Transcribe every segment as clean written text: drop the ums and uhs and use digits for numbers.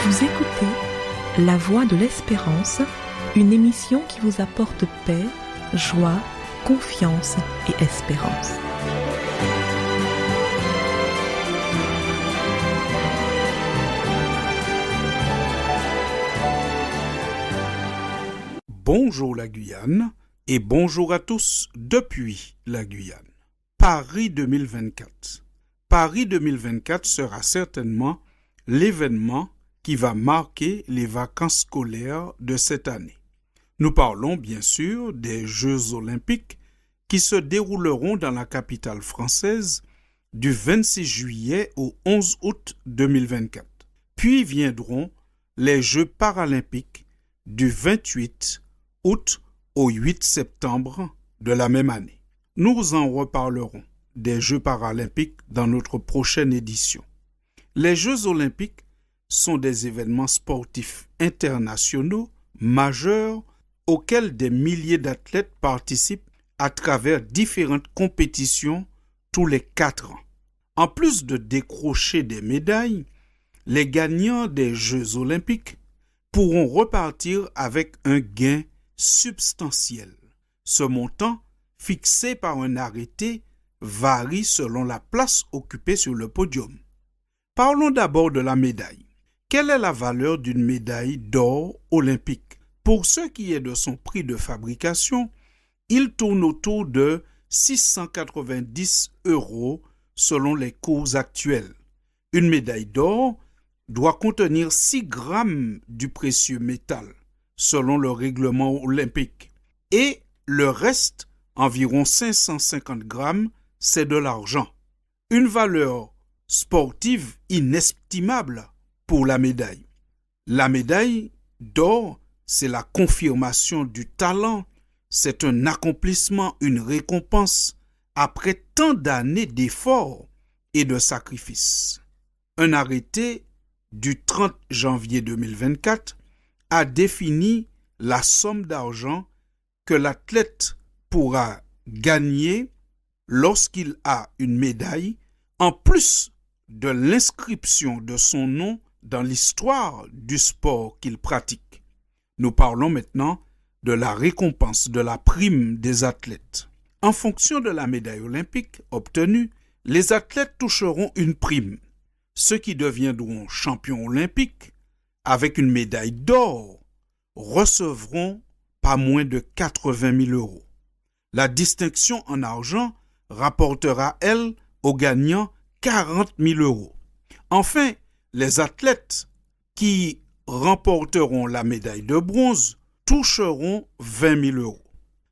Vous écoutez La Voix de l'Espérance, une émission qui vous apporte paix, joie, confiance et espérance. Bonjour la Guyane et bonjour à tous depuis la Guyane. Paris 2024. Paris 2024 sera certainement l'événement qui va marquer les vacances scolaires de cette année. Nous parlons bien sûr des Jeux olympiques qui se dérouleront dans la capitale française du 26 juillet au 11 août 2024. Puis viendront les Jeux paralympiques du 28 août au 8 septembre de la même année. Nous en reparlerons des Jeux paralympiques dans notre prochaine édition. Les Jeux olympiques sont des événements sportifs internationaux majeurs auxquels des milliers d'athlètes participent à travers différentes compétitions tous les 4 ans. En plus de décrocher des médailles, les gagnants des Jeux olympiques pourront repartir avec un gain substantiel. Ce montant, fixé par un arrêté, varie selon la place occupée sur le podium. Parlons d'abord de la médaille. Quelle est la valeur d'une médaille d'or olympique? Pour ce qui est de son prix de fabrication, il tourne autour de 690 € selon les cours actuels. Une médaille d'or doit contenir 6 grammes du précieux métal, selon le règlement olympique. Et le reste, environ 550 grammes, c'est de l'argent. Une valeur sportive inestimable pour la médaille. La médaille d'or, c'est la confirmation du talent, c'est un accomplissement, une récompense après tant d'années d'efforts et de sacrifices. Un arrêté du 30 janvier 2024 a défini la somme d'argent que l'athlète pourra gagner lorsqu'il a une médaille, en plus de l'inscription de son nom dans l'histoire du sport qu'il pratique. Nous parlons maintenant de la récompense, de la prime des athlètes. En fonction de la médaille olympique obtenue, les athlètes toucheront une prime. Ceux qui deviendront champions olympiques avec une médaille d'or recevront pas moins de 80 000 €. La distinction en argent rapportera, elle, aux gagnants 40 000 €. Enfin, les athlètes qui remporteront la médaille de bronze toucheront 20 000 €.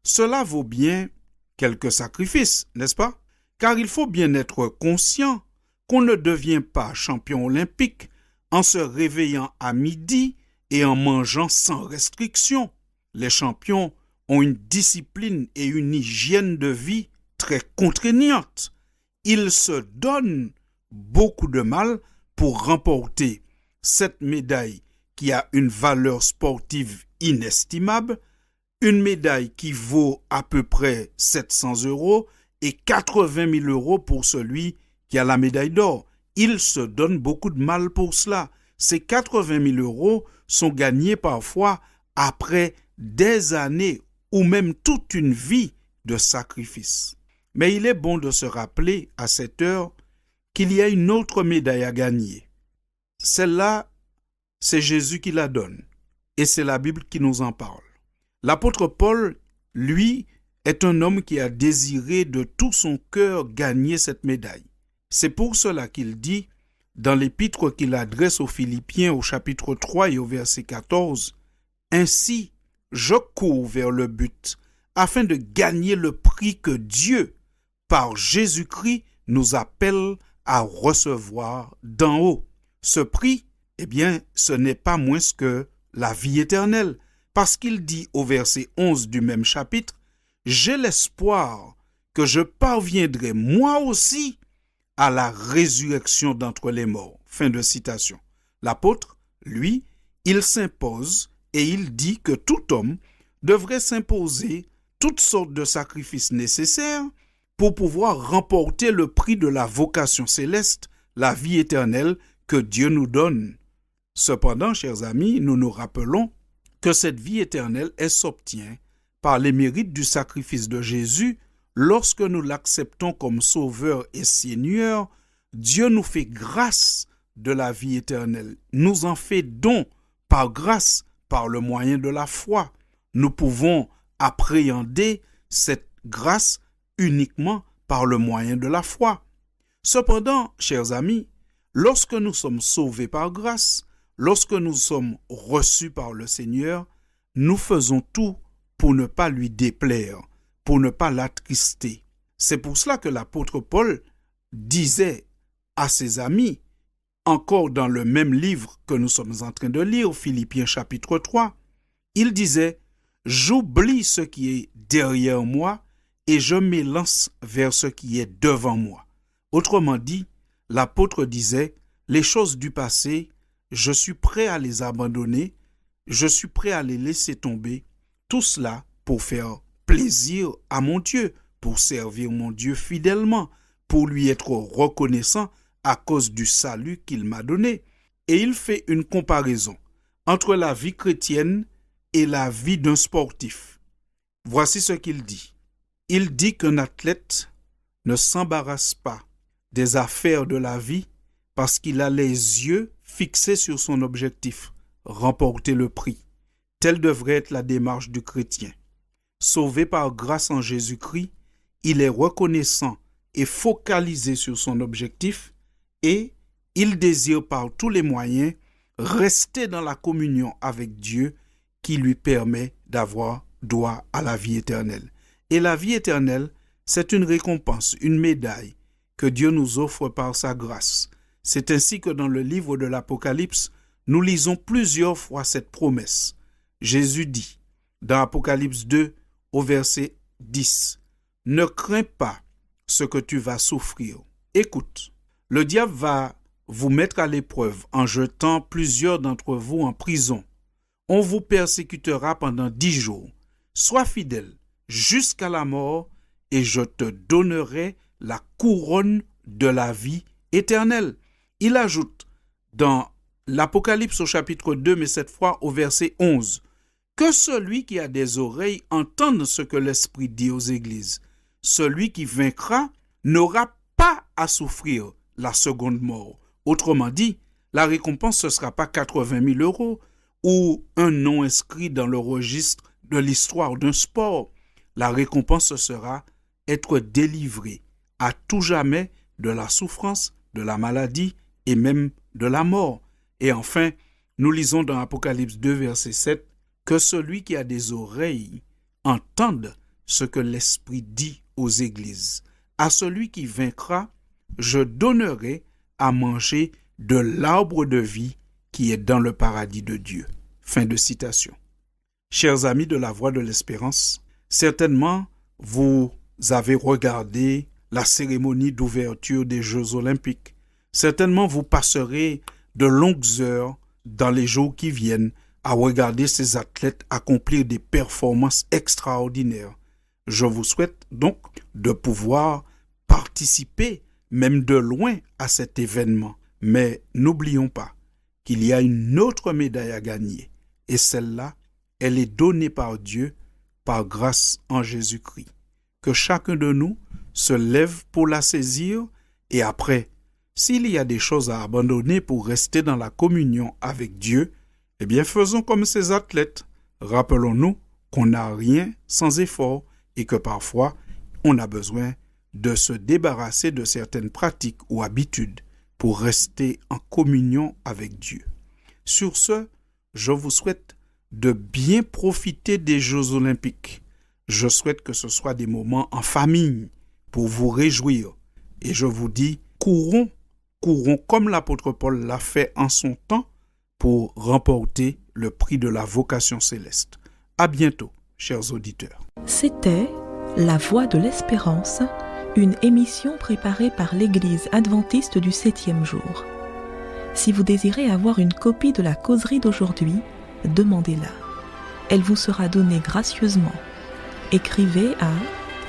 Cela vaut bien quelques sacrifices, n'est-ce pas? Car il faut bien être conscient qu'on ne devient pas champion olympique en se réveillant à midi et en mangeant sans restriction. Les champions ont une discipline et une hygiène de vie très contraignantes. Ils se donnent beaucoup de mal pour remporter cette médaille qui a une valeur sportive inestimable, une médaille qui vaut à peu près 700 € et 80 000 € pour celui qui a la médaille d'or. Ils se donnent beaucoup de mal pour cela. Ces 80 000 € sont gagnés parfois après des années ou même toute une vie de sacrifice. Mais il est bon de se rappeler à cette heure qu'il y a une autre médaille à gagner. Celle-là, c'est Jésus qui la donne et c'est la Bible qui nous en parle. L'apôtre Paul, lui, est un homme qui a désiré de tout son cœur gagner cette médaille. C'est pour cela qu'il dit, dans l'épître qu'il adresse aux Philippiens au chapitre 3 et au verset 14, « Ainsi, je cours vers le but, afin de gagner le prix que Dieu, par Jésus-Christ, nous appelle à recevoir d'en haut. » Ce prix, eh bien, ce n'est pas moins que la vie éternelle, parce qu'il dit au verset 11 du même chapitre, « J'ai l'espoir que je parviendrai moi aussi à la résurrection d'entre les morts. » Fin de citation. L'apôtre, lui, il s'impose et il dit que tout homme devrait s'imposer toutes sortes de sacrifices nécessaires pour pouvoir remporter le prix de la vocation céleste, la vie éternelle que Dieu nous donne. Cependant, chers amis, nous nous rappelons que cette vie éternelle, elle s'obtient par les mérites du sacrifice de Jésus. Lorsque nous l'acceptons comme Sauveur et Seigneur, Dieu nous fait grâce de la vie éternelle, nous en fait don par grâce, par le moyen de la foi. Nous pouvons appréhender cette grâce uniquement par le moyen de la foi. Cependant, chers amis, lorsque nous sommes sauvés par grâce, lorsque nous sommes reçus par le Seigneur, nous faisons tout pour ne pas lui déplaire, pour ne pas l'attrister. C'est pour cela que l'apôtre Paul disait à ses amis, encore dans le même livre que nous sommes en train de lire, Philippiens chapitre 3, il disait « J'oublie ce qui est derrière moi et je m'élance vers ce qui est devant moi. » Autrement dit, l'apôtre disait « Les choses du passé, je suis prêt à les abandonner, je suis prêt à les laisser tomber, tout cela pour faire plaisir à mon Dieu, pour servir mon Dieu fidèlement, pour lui être reconnaissant à cause du salut qu'il m'a donné. » Et il fait une comparaison entre la vie chrétienne et la vie d'un sportif. Voici ce qu'il dit. Il dit qu'un athlète ne s'embarrasse pas des affaires de la vie parce qu'il a les yeux fixés sur son objectif, remporter le prix. Telle devrait être la démarche du chrétien. Sauvé par grâce en Jésus-Christ, il est reconnaissant et focalisé sur son objectif et il désire par tous les moyens rester dans la communion avec Dieu qui lui permet d'avoir droit à la vie éternelle. Et la vie éternelle, c'est une récompense, une médaille que Dieu nous offre par sa grâce. C'est ainsi que dans le livre de l'Apocalypse, nous lisons plusieurs fois cette promesse. Jésus dit, dans Apocalypse 2, au verset 10, « Ne crains pas ce que tu vas souffrir. Écoute, le diable va vous mettre à l'épreuve en jetant plusieurs d'entre vous en prison. On vous persécutera pendant 10 jours. Sois fidèle jusqu'à la mort et je te donnerai la couronne de la vie éternelle. » Il ajoute dans l'Apocalypse au chapitre 2, mais cette fois au verset 11, « Que celui qui a des oreilles entende ce que l'Esprit dit aux églises. Celui qui vaincra n'aura pas à souffrir la seconde mort. » Autrement dit, la récompense, ce ne sera pas 80 000 € ou un nom inscrit dans le registre de l'histoire d'un sport. La récompense, ce sera être délivré à tout jamais de la souffrance, de la maladie et même de la mort. Et enfin, nous lisons dans Apocalypse 2, verset 7, « Que celui qui a des oreilles entende ce que l'Esprit dit aux églises. À celui qui vaincra, je donnerai à manger de l'arbre de vie qui est dans le paradis de Dieu. » Fin de citation. Chers amis de la Voix de l'Espérance, certainement vous avez regardé la cérémonie d'ouverture des Jeux olympiques. Certainement vous passerez de longues heures dans les jours qui viennent à regarder ces athlètes accomplir des performances extraordinaires. Je vous souhaite donc de pouvoir participer, même de loin, à cet événement. Mais n'oublions pas qu'il y a une autre médaille à gagner. Et celle-là, elle est donnée par Dieu, par grâce en Jésus-Christ. Que chacun de nous se lève pour la saisir et après, s'il y a des choses à abandonner pour rester dans la communion avec Dieu, eh bien faisons comme ces athlètes. Rappelons-nous qu'on n'a rien sans effort et que parfois, on a besoin de se débarrasser de certaines pratiques ou habitudes pour rester en communion avec Dieu. Sur ce, je vous souhaite de bien profiter des Jeux olympiques. Je souhaite que ce soit des moments en famille pour vous réjouir. Et je vous dis, courons comme l'apôtre Paul l'a fait en son temps pour remporter le prix de la vocation céleste. À bientôt, chers auditeurs. C'était La Voix de l'Espérance, une émission préparée par l'Église adventiste du 7e jour. Si vous désirez avoir une copie de la causerie d'aujourd'hui, demandez-la. Elle vous sera donnée gracieusement. Écrivez à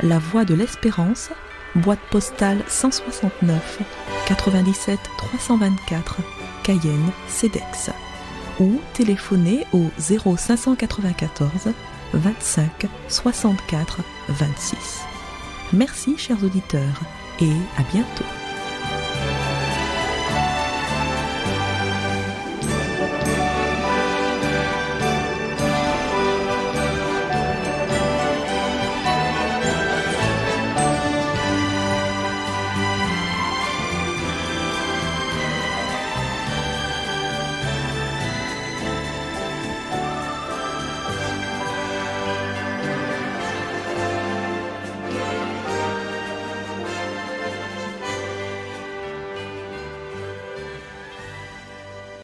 La Voix de l'Espérance, boîte postale 169 97 324, Cayenne, CEDEX. ou téléphonez au 0594 25 64 26. Merci chers auditeurs et à bientôt.